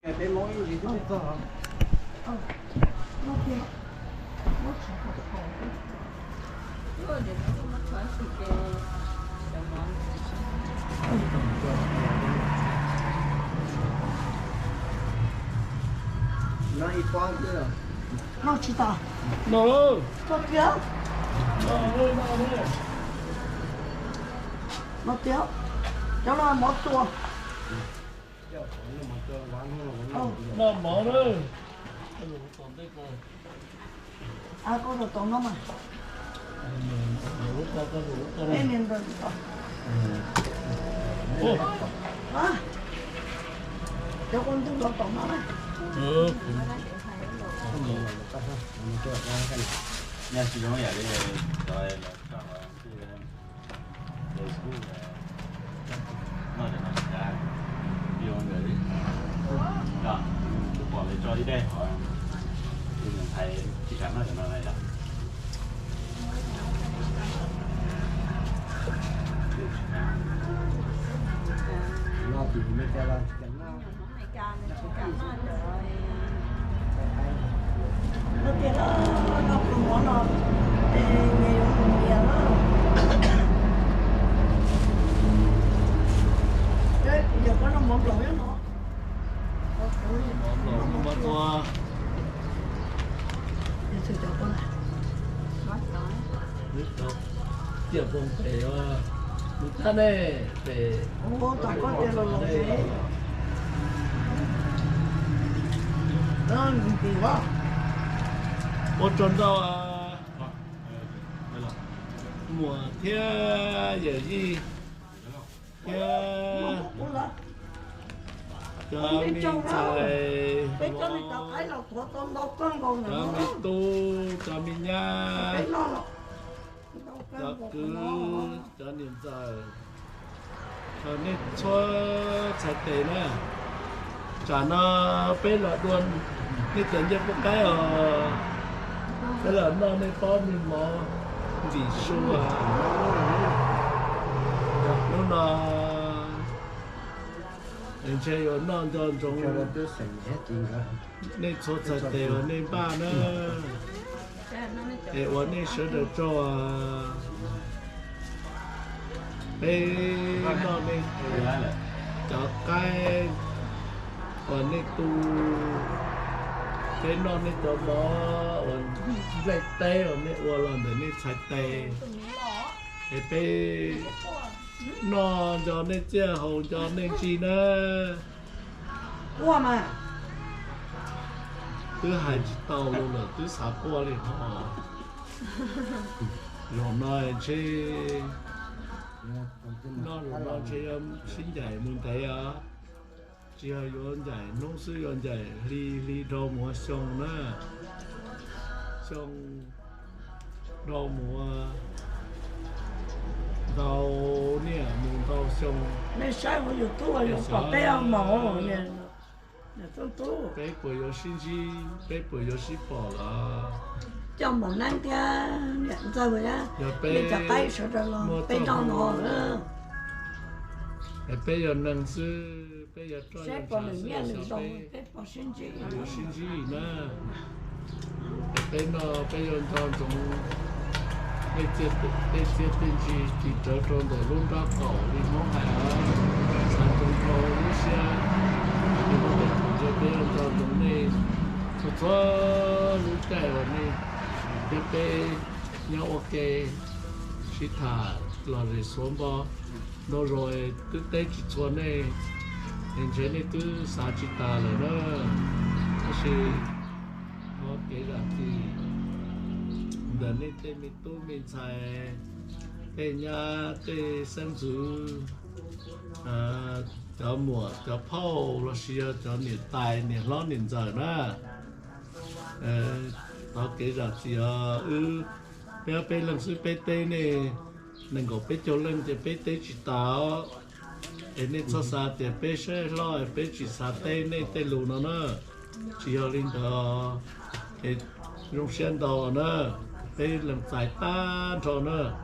cái bé mối gì đó có nó kia nó chỉ có khổ rồi để nó mất phải sự cái đồng món nó ít quá chứ rồi nó chỉ ta nó nó kia nó kia cho nó một tua nó mở đấy à có được tổng nó mà em nhìn được à cho con chúng nó tổng nó này nhà sử dụng nhà đây rồi là cho nó để school nó để nó ra yêu người đi đó tôi bỏ lại cho đi đây thì mình thấy chỉ cảm nó cho nó này là nó thì mới cho ra cái nó này cam này cam nó rồi nó kia nó cũng muốn nó nghề cũng nhiều đó đấy giờ có nó muốn lỗi nó nó mất qua để thử cho con này mất nói biết đâu tiếp không thể ta này để ô tao có tiền rồi thế nó kỳ quá một tuần đâu mùa thế giờ gì thế cho mình xài cái cho này tao thấy là của con đâu con còn cho nữa mình tu cho mình nha cái nó cho cứ cho niệm xài cho nên cho sạch tế nè chả nó bé lợn luôn cái tiền cho một cái cái lợn nó nên có mình mò gì xu lúc nó nên chơi ở non cho cho nó trong cứ sành hết tiền cả nên số sạch tế nên ba nữa để uống nên sữa được cho bé nó nên cho cái còn nên tu cái non nên cho nó lại tê ở nên uống lần để nên sạch tê để bé nó cho nên chơi hồng cho nên chi nữa qua mà thứ hai chỉ tàu luôn là thứ sáu qua liền họ rồi nói chơi nó chơi sinh giải muốn thấy à chỉ hay yon giải nông sư yon giải li rau mùa sông nữa sông rau mùa rau nè mùa rau sông nên sai màอยู่ตัวอยู่ปะเป้หมอเนี่ยเนี่ยต้องตัว bé bữa yo sinh chi bé bữa yo sinh bỏ là trong một năm kia nhận ra rồi á để cho tay sợ rồi luôn bên trong nó nữa bé yo năng sư bé yo cho sẽ còn được nghe được đâu bé bỏ sinh chi yo sinh chi nè bé nó bé yo cho chúng bé chết tên chi thì trở trong đồ luôn ra khẩu đi món hàng sản phẩm khẩu lúc xưa thì nó được cho bé yo cho chúng này cho lúc cái rồi này bé nhau ok chỉ thả là để xuống bò nó rồi từ đây chỉ cho này nên chế này từ sa chỉ ta là đó thì nó kể là thì đợt này tên mình tu mình xài tên nhà tên sinh tử cho mùa cho phao là xưa cho nhiệt tài nhiệt lo nhiệt giờ đó nó kể ra thì bé lần sư bé tê này nên có bé cho lên thì bé tê chỉ tao nên cho sa thì bé sẽ lo bé chỉ sa tê này tê lù nó nữa chỉ ở lên đó cái lúc sen đó nữa bé làm giải tan cho nữa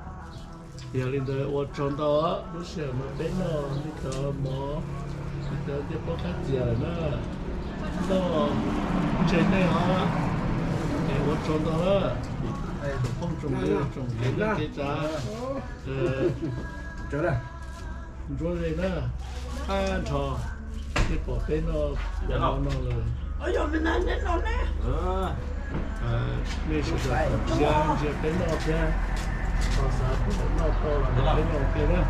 thì ở lên đó ở trong đó lúc sen mà bé nó đi cho mỏ đi cho tiếp tục phát triển nữa trên đây hả để có trồng đó không trồng cái giá chỗ đây rồi đây nữa ăn thọ cái bỏ bên nó là ôi giờ mình ăn đến đâu nè mình sẽ được bên nó kia còn sao cũng nó to là bên nó kia đó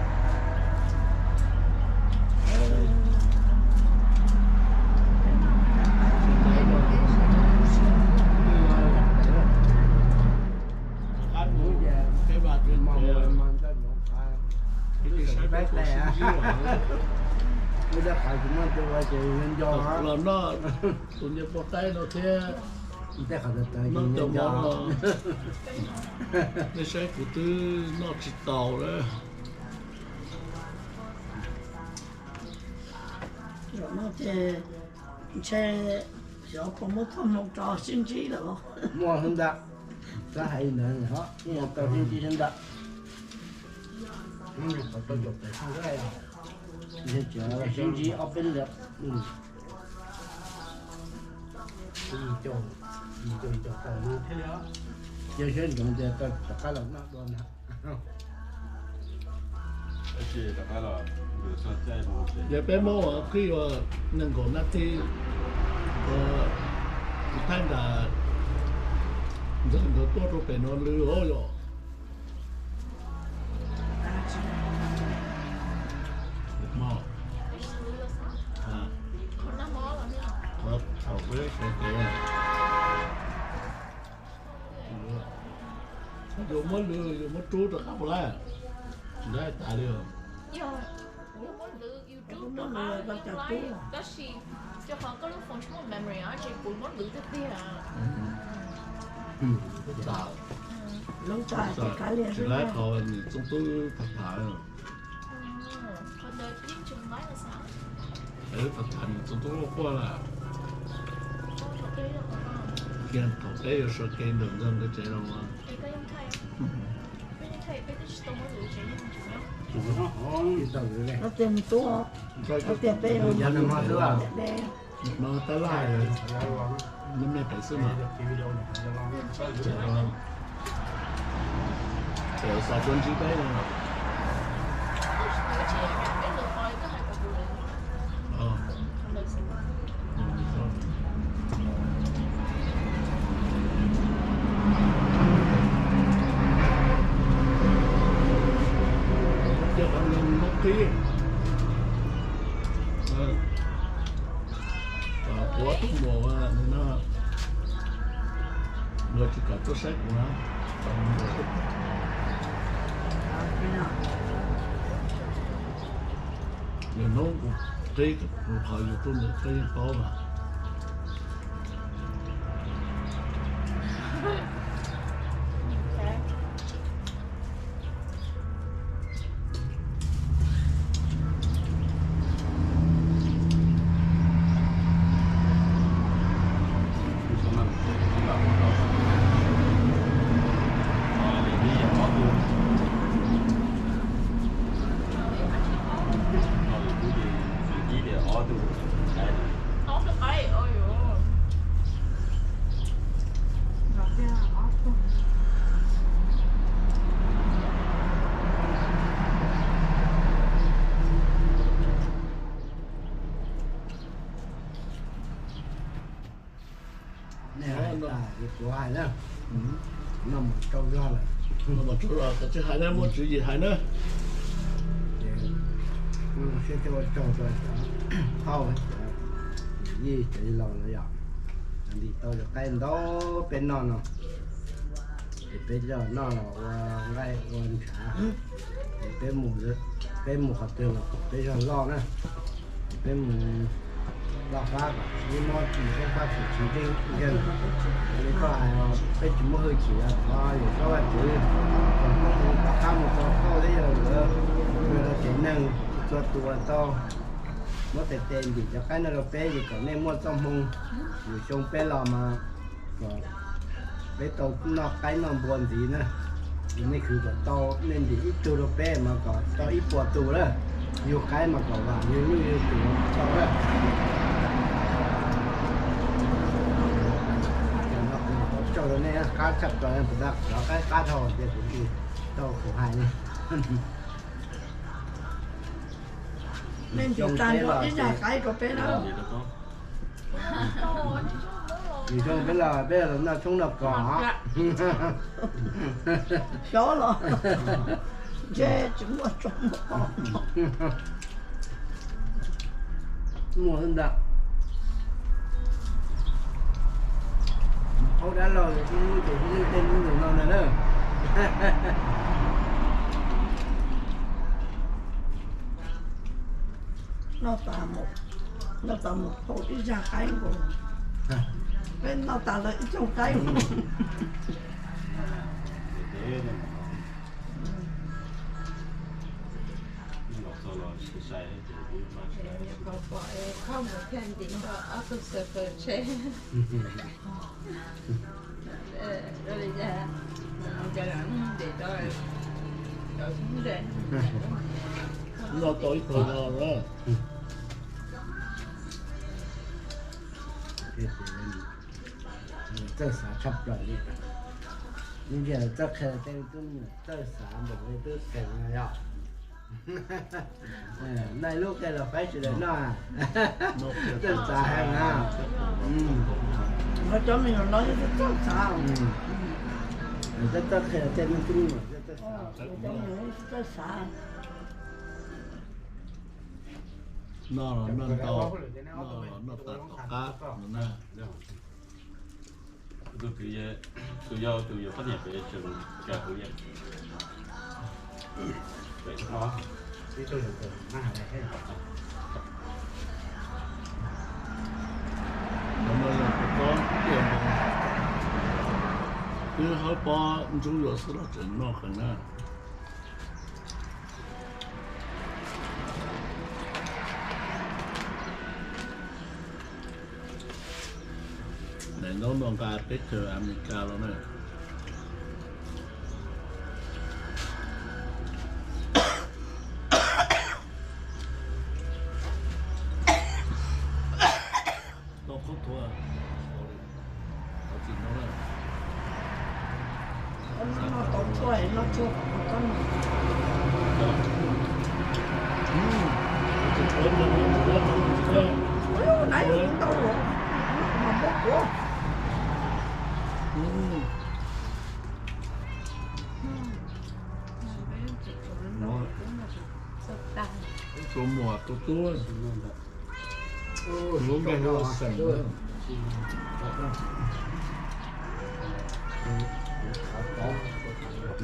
bây giờ phải cũng ăn cho chị nên do là nó tụi nhập vào tay nó thế để khỏi tới nó nên tầm do nó nó sẽ phụ tư nó chỉ tàu đấy rồi nó sẽ có một phần một trò sinh trí được không mua hơn đã ra hay nữa hả nhưng mà tao thiên chi hơn đã phải tôi chụp để không cái này giờ chờ sinh trí ở bên được cho còn như thế đó giờ sẽ dùng để tôi cái lòng nó luôn nè Chị đã phải là được cho chạy một giờ bé mô khi mà nâng cổ nát thì thay là dân có tốt cho bé nó lừa rồi mò hấp hậu với cái dù mất lừa dù mất trút được không lại đấy tại được lâu dài thì cái liền chỉ lấy còn chúng tôi thật thà đấy thật thà chúng tôi qua là kiên thầu cái ở sở kiên đường dân cái chế đâu mà nó tiền tú không nó tiền bê rồi giờ nó mà nữa nó tới lại rồi nhưng mà phải xin mà kiểu sao chuẩn chỉ đấy rồi khí và của thuốc mùa nên nó người chỉ có sách của nó nhiều nó cũng cái thời của tôi được cái có mà của ai đó nó một câu ra là nó một chỗ là cái hai nữa muốn chữ gì hai nữa sẽ cho thao gì chỉ lo nó vậy đi tôi được cái đó bên nó thì bây giờ nó là ngay quan trả thì bên mù hạt tiêu là bây giờ lo nữa bên mù lo phát nhưng mà chỉ có phát chỉ trên dân nên có ai bên chỉ mới hơi chỉ là thôi có ai chỉ còn không có một câu đấy là người ta chỉ năng cho tụi to mất tiền thì cho cái nó bé thì còn nên mua trong hông rồi trong bé lò mà bé to nó cái nó buồn gì nữa thì mới cứ có to nên thì ít tụi bé mà có to ít bọt tụi đó nhiều cái mà có vào như tụi to đó cá chập rồi em phải đặt đó cái cá thò thì cũng đi thò khổ hại này nên chỉ tràn cho cái nhà cái của bé đó Gì đó có. thì trong bây giờ nó xuống đập cỏ chó lo dê chúng nó trồng một con mùa hơn đặc ông đã rồi thì như tên người non này nữa nó tà một hộ cái nhà cái của bên nó tà lợi trong cái Thế nên nó có lo sự sai thì cũng mà sai. không một thiên định đó áp lực sự phật chế rồi bây giờ cho nó để cho xuống đây nó tối thôi nó đó这啥差不了的。你这这开这种这啥东西都生了呀？那lúc cái là phải xử lý nó à?这啥hàng à? nó cho mình nói cho sao Rất khai là tên nó cũng rất rất xa nó là nó to nó tạt cá nó nè tự do phát hiện về trường cả tự nhiên vậy đó cái tôi được mà này hết nó là có tiền mà因为他把主要是那整那很难。nên nó cả tết từ America rồi nè nó có thua nó chỉ nó là nó tổn tuổi nó chụp một con ôi nãy cũng đâu rồi mà bốc quá số mùa tốt tốt muốn cái nó sẵn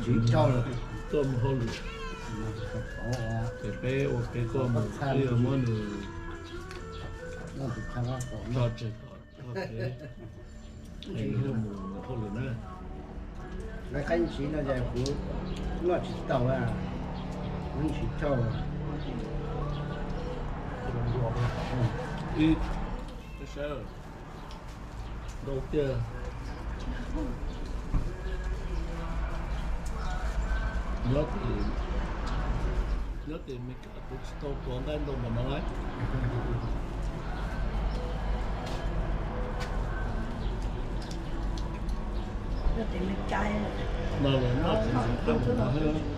chỉ cho là tôm hô lửa cái bé ô bé tôm bây giờ mọi người nó được khai thác có cho chơi cho cái này nó mùa hô lửa nè cái cánh chỉ nó dài của nó chỉ tàu à nó chỉ cho ít cái sao đầu tiên nhớ thì mình cả tụt stop của cái đâu mà nói nó thì mình cay nó là nó chỉ ăn mà hơn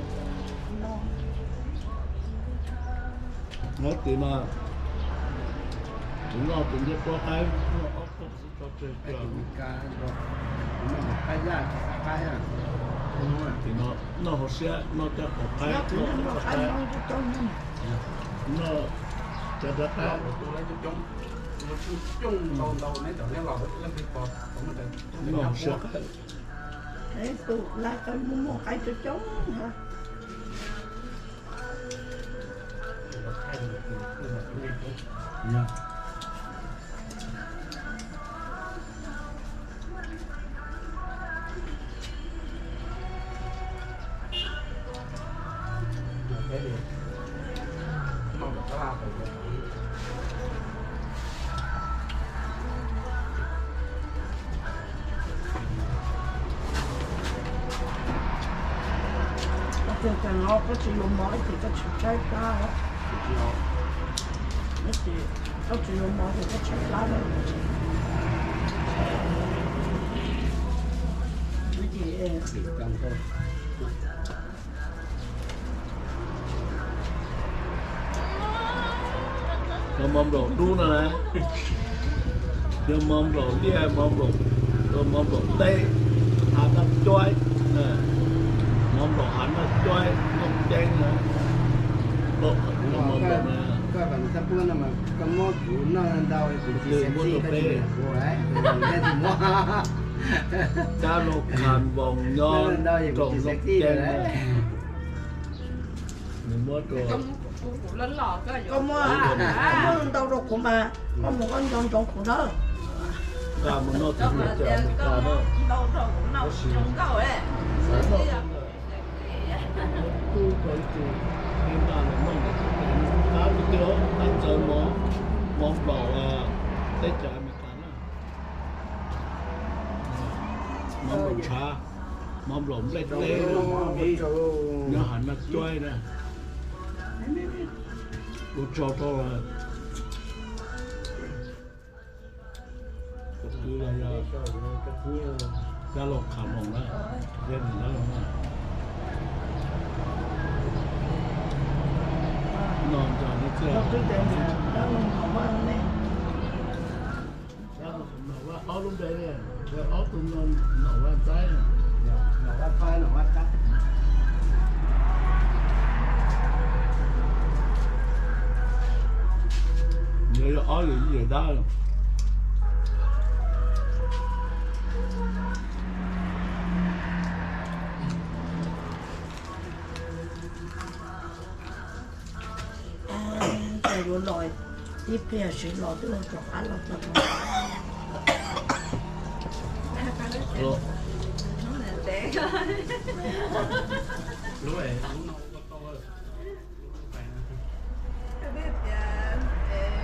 nó thì mà chúng nó cũng biết có cái nó ốc cũng sẽ cho chơi cái cờ cá rồi nó cái ra cái à thì nó họ sẽ nó cho có cái nó thì nó có cái cái nó cho nó cho ra cái tôi lấy cho chung đầu này đầu này vào lên cái cột cũng được nó sẽ cái đấy tụ lại cho một cái cho chống hả yeah. cái gì nó được có làm được thì nó có chỉ dùng mỏi thì có chịu trái cá đó nó chỉ có chỉ dùng mỏi thì có trái cá đó chỉ trong thôi. Rồi mâm đồ đu nè. Rồi mâm đồ đi mâm đồ. Rồi mâm đồ tê. Hắn nó choi nè. Mâm đồ hắn nó choi, nó chanh nè. Bộ mâm đồ nè. Các bạn sắp bữa nào mà có mua củ nó đau thì cũng chỉ xem gì cái gì của ấy, cái gì mua. Cá lô khàn vòng nhon trộn dọc chen nè. Mình mua đồ. Cũng lớn lò cái có mua có mua đâu đâu cũng mà có một con trong cũng đó. Cá mà nó thì có được mà cho mình cá đó. đâu đâu cũng nấu trong cầu đấy. Tu phải tu. Nhưng mà là nó cá nó tiêu, cá chơi món lẩu tết chả mình cá đó. Món lẩu cha, món lẩu lết lê, nhớ hẳn nó chơi nè. Cô cho tôi là cứ là cá lộc khả mỏng đó, lên thì nó là non cho nó chơi. Nó cứ để nó không ăn này. Đó là nó áo lúc đấy nè, cái áo tụi nó ăn trái nè. Nó bắt phai nó bắt cắt. Nhớ áo gì đó rồi. Tại rồi lòi tiếp theo sẽ lòi cái lòi trọc ăn lòi trọc. Rồi. Lúa này lúa nâu có to rồi. Cái biết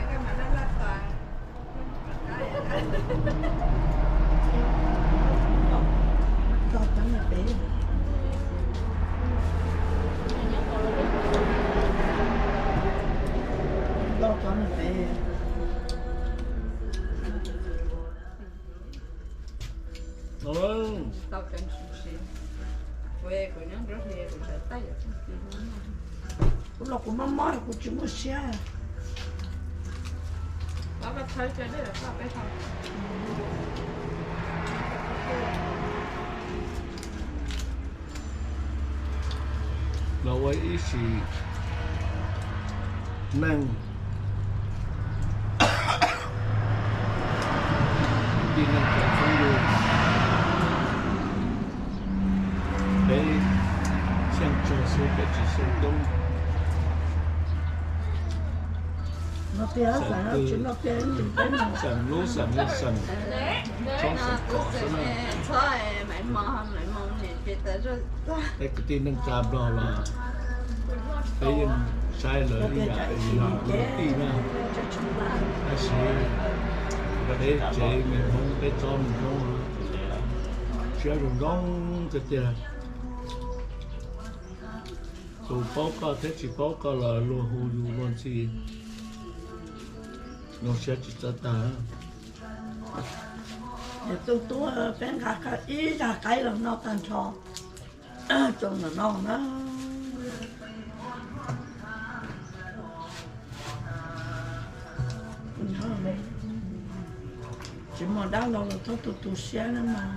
cái mà nó là toàn Cho chấm là bé. Cho chấm là bé. tao cần sushi quê của nó rất nhiều cũng sẽ tay ở trong kia Cũng là của mama của chúng nó xe. đó là thấy cái đấy là sao cái thôi Là với ý chí năng đi năng cả phong độ để xem cho số cái chỉ số đông Nó tiếc là nó chỉ nó tiếc mình tới mà. sản lúa sản nước sản trong sản cỏ sản thôi mày mò này chị tới rồi cái tin năng cam đó là cái sai lỡ đi là đi ra cái gì cái đấy chế mình không cái cho mình không chế rồi đóng cái tiền tụ bao cả thế chỉ bao cả là lúa hồ du luôn gì nó sẽ chỉ cho ta Để tôi bên cả ý ra cái là nó tan cho. Trong là nó chỉ mà đang lâu là tôi xe nữa mà.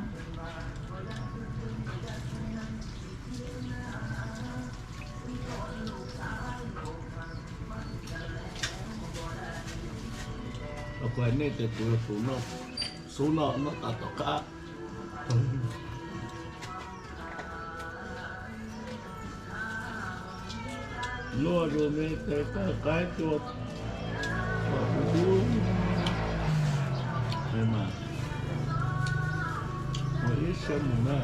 ở quay này thì tụi số nó ta tất cả lúa rồi mới cái chuột đây mà một ít xem một nè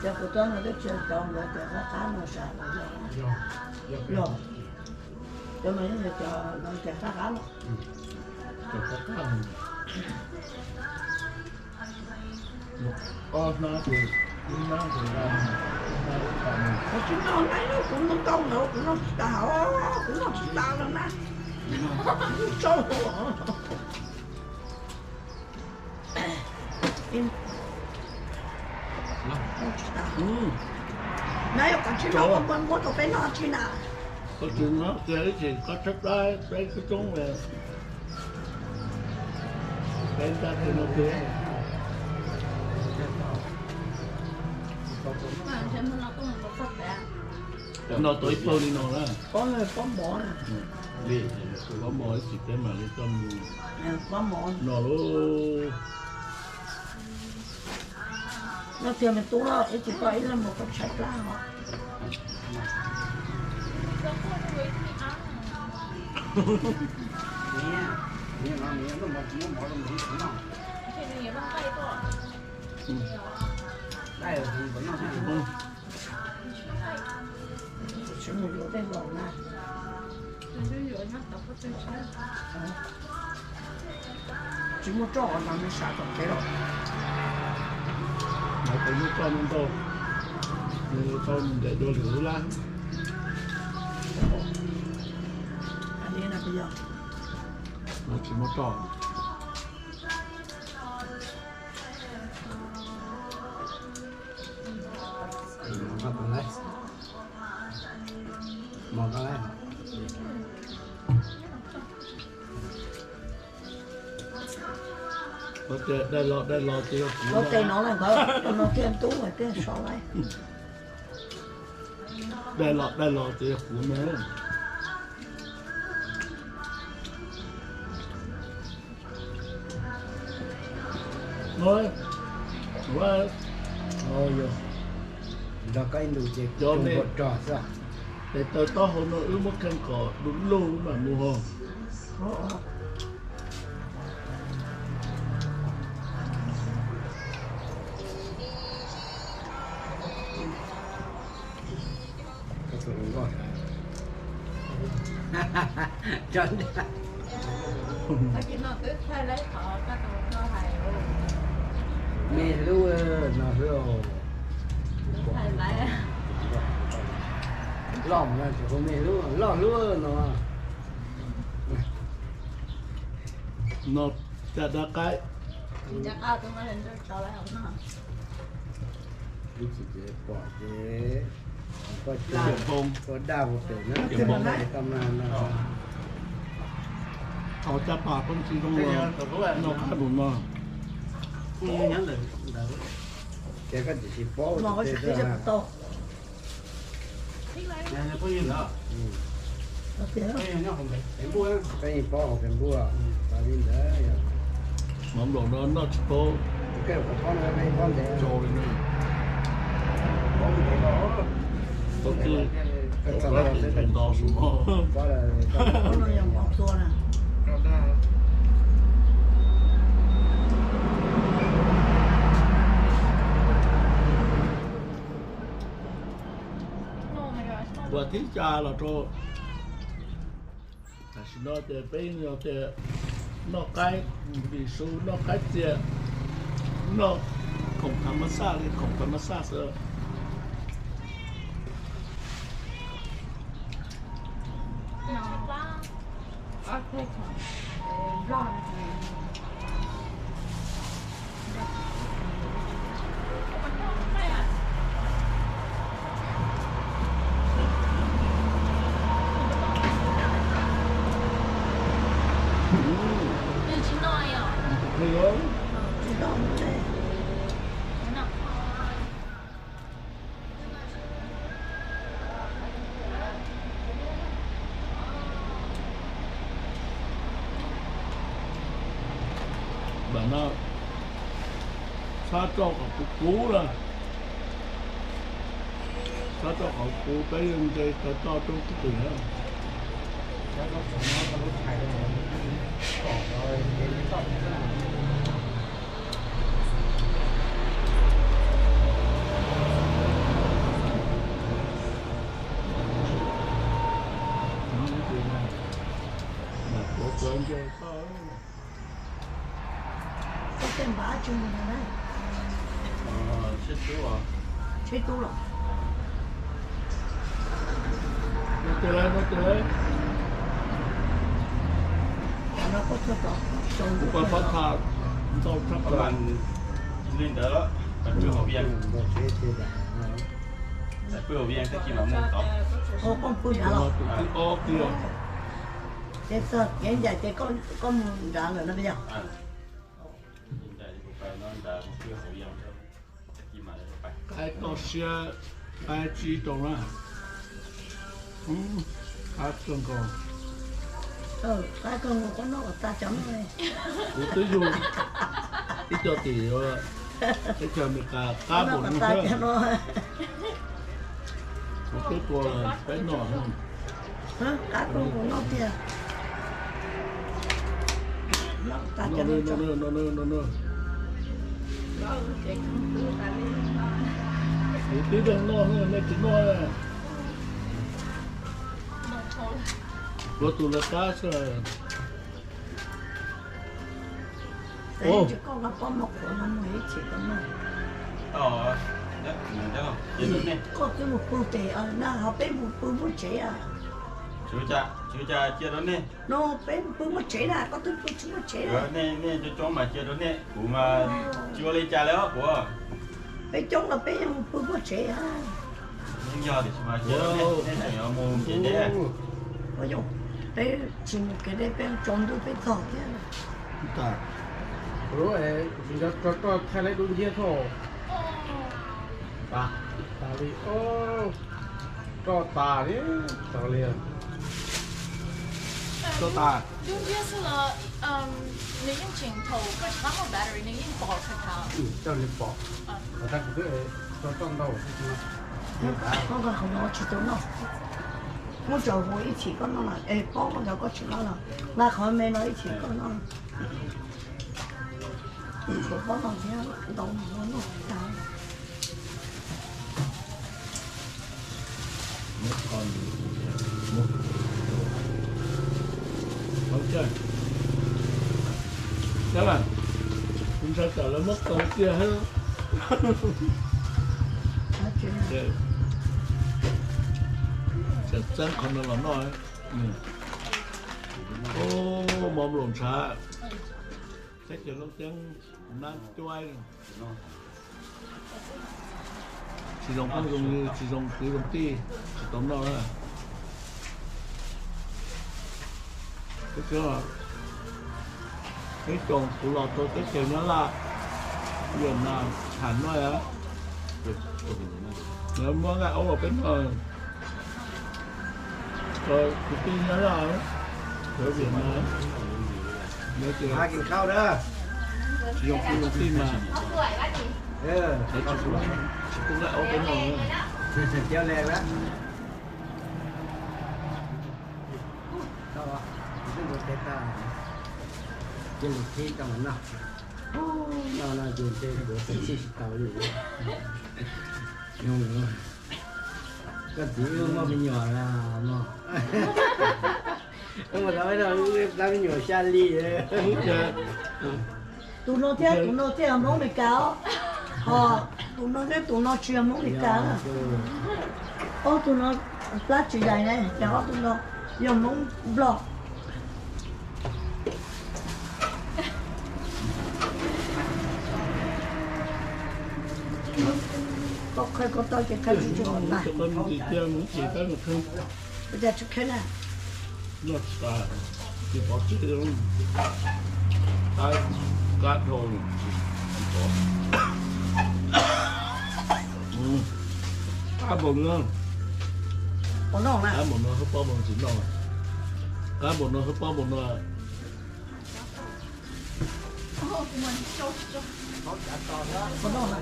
Giờ của tôi là cái chuyện chọn rồi thì nó khá nó sợ rồi. Cho mấy người cho nó chạy khá khá lắm. cho tất cả nó thì nó làm Nó chỉ nó lấy nó cũng nó công nữa, cũng nó đào, cũng nó đào lên nè. Trời ơi. in nãy còn chỉ nó còn muốn tụi nó chỉ nào có chuyện nó kể thì có thích đấy cái chúng về bên ta thì nó kể mà xem nó có một phật đấy nó tới phơi đi nó đó có người có mỏ nè đi có mỗi chỉ cái mà đi trong có mỏ nó luôn nó tiền mình tú đó chỉ có ý là một con sạch lá họ Nè, nó một nó nó thì người bằng tay to đây là vẫn nó chỉ một chỗ đây gọi là chỉ một chỗ là mình xả tổng cái rồi nó phải như con đâu như con để đồ lửa lá anh ấy là bây giờ nó chỉ một tròn một con lấy một con lấy có thể đây lọ tiêu có cây nó là có nó tiền tú rồi tiền xóa lại đây lọ tiêu của nó nói ôi giờ đó cái đủ chế Cho chung nên- một trò sao để tới to hôm nó ứ mất khen cỏ đúng luôn mà mua hồ cái tụi nó gọi cho nên nó chỉ nó cứ thay lấy thọ cái tụi nó thầy mẹ lưu nó lưu thầy lại lòng là chỉ có mẹ lưu lòng lưu nó nó chả đã cái chắc ao tụi nó lên cho lại không nó đi chỉ để bỏ cái có điểm phong có đau một cái nữa Điểm bóng. cái tâm là nó họ chả bà con chỉ trong nó khá đủ mà nhắn được cái chỉ bỏ nó có cái cái rất to nè có gì nữa nó tiền cái nó không phải cái bua cái bỏ cái bùa và đi đấy mắm đồ nó chỉ có cái con này con để trâu lên nữa có một cái đó có cứ cái có sao cái nó tiền sẽ thành to xuống có là có nó dùng bọc tua nè và thiết cha là cho à xin nó để bên nó để nó cái bị số nó cái tiền nó không tham massage đi không tham massage nữa nó quá ở cái lo nên chỉ nói à thì đó chỉ đó một cái nó bà nó sát cho cả cú là sát cho cả cú cái cho trong cái tiền đó cái nó thải rồi cái nó mà có cơn cho sao có tiền bá chung này đấy chết chú à chế tú rồi nó chơi nó có cho trò trồng còn phát thà tao sắp các là bạn lên tới đó còn bữa hậu viên một thế thế đã bữa hậu viên cái gì mà muốn tóc Ô con pui đã Mà rồi. tụi cái ô kia. Thế sao cái giờ cái con đã rồi nó bây giờ. Cái to xe cái chi trong đó. Cá cơm còn. Cái con nó ta chấm này. Ủa tới dù ít cho tỷ rồi. Cái chờ mình cá bột như Ta thế. cho nó. Một cái cô là cái nọ không? Cá con của nó kìa. Nó ta cho nó cho. Nó. Đó cái không cứ ta đi. Thì tí đường nó hơn mấy cái nó này. Có tụi là cá sao? Đấy chứ con là con một của nó mới chỉ có nó. Chắc không? Chị đúng nè. Có cái một bự tệ ở nó học bên một bự chế à. Chú cha chia đó nè. Nó bên bự chế là có cái bự chế à. Nè cho mà chia đó nè. Cụ mà chưa lấy cha đó của. Bên trong là bên một bự chế à. Nhưng giờ thì mà chia đó nè. Nè nhỏ mồm chia thế. Ôi dồi, đấy chỉ một cái đấy bên trong tôi bên thọ thế này. Ta. rồi cho thay lại đúng kia thôi à ta đi ô cho ta đi tao liền Cho ta. 用这次了，你用镜头个长个 battery， 你用爆开它。 cho lên bỏ và ta cứ cho trong đầu Con còn không nói chỉ tôi nó. Muốn chờ hồi ít chỉ có nó là, ê con giờ có chỉ nó là, là khỏi mẹ nói ít chỉ có nó. Của con còn thế đồng nó cao. Một con. Một. Ok. Các bạn. Chúng ta trở lại mất con kia hết. Nói chuyện này. Để. Chắc chắn không được làm nói. Ô, mồm lộn xạ. Chắc chắn nó tiếng nam choai. Chỉ dùng không dùng như chỉ dùng cái công ty chỉ tóm nó là cái kia là cái chồng của lọt tôi cái kiểu nó là quyền là hẳn nói á nếu mà lại ông ở bên rồi cái tin nó là ở biển mà nếu chỉ haiกินข้าวเด้อ chỉ dùng cái công ty mà เออ để chỉ cũng lại ông bên rồi เจียวแรงแล้วเข้าอ่ะขึ้นรถเตต้ากินที่กันมันนะน่าจะเจอเดี๋ยวเป็นที่เก่าอยู่ยุ่งเลยก็ถือว่าเป็นหยอดละมั้งเออเราไม่เราเป็นหยอดชาลีเลย Tụi nó theo món mì cáo. Tụi nó chuyên món mì cáo. Ô tụi nó lát chỉ dài này, đó tụi nó dùng món blog. Có tôi cái khăn chú cho này. cho con chỉ tiêu muốn chỉ tới một thương Bây giờ chú khăn này. nó là chỉ có chữ luôn cái cát rồi cá bồn nữa Có nó cá nè. bồn nó không bao bồn chỉ rồi cá bồn nó không bao bồn nó Có nó nè.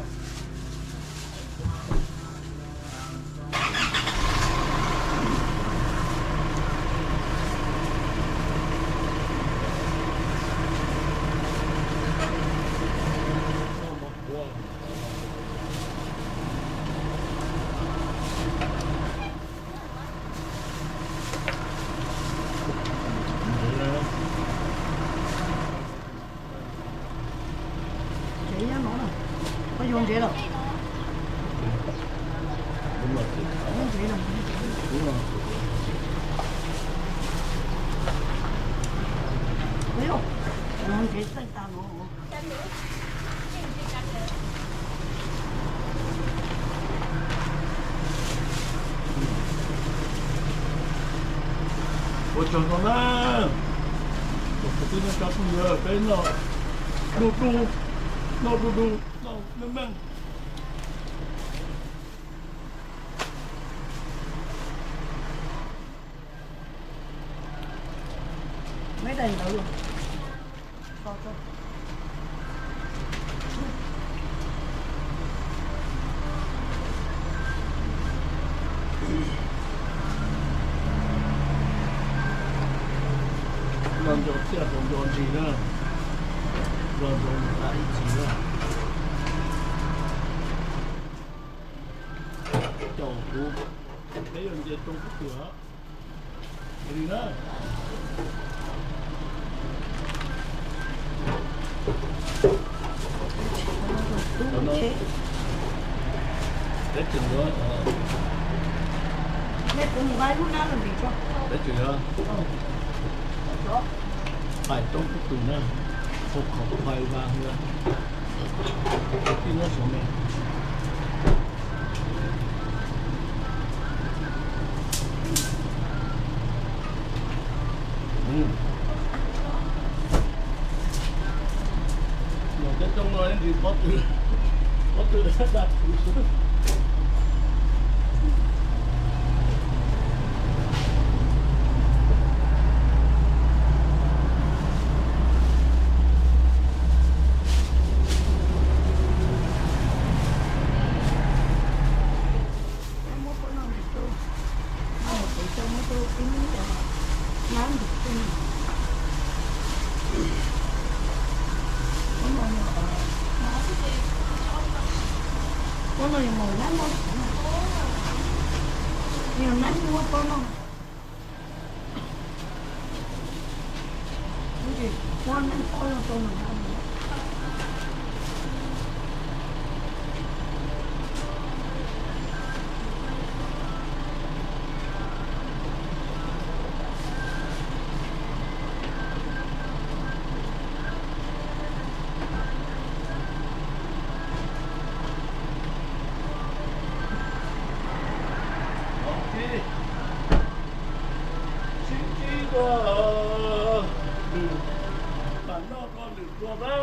Chỉ nó nè. Có dùng gì đâu. đúng rồi Không chỉ đâu. đúng rồi Thấy không? Không chỉ tay ta nó. 我讲到呢，我真的搞不了，别闹，嘟嘟，闹嘟嘟，闹慢慢。mấy đây nữa luôn cho lần đầu tiênผมโดนทีนะโดนหลายทีนะเจ้าดูไอ้ยังจะตรงกับตัวดีนะchế để chừng nữa mấy cũng vài phút nữa làm gì cho để chừng nữa phải trong cái tủ này phục khẩu khoai vàng nữa khi nó xuống này một cái trong nói thì có từ đã đặt xuống con này mồi lắm không nhiều nắng mua con không cái gì con nắng con là con mình không bạn nó con được qua bé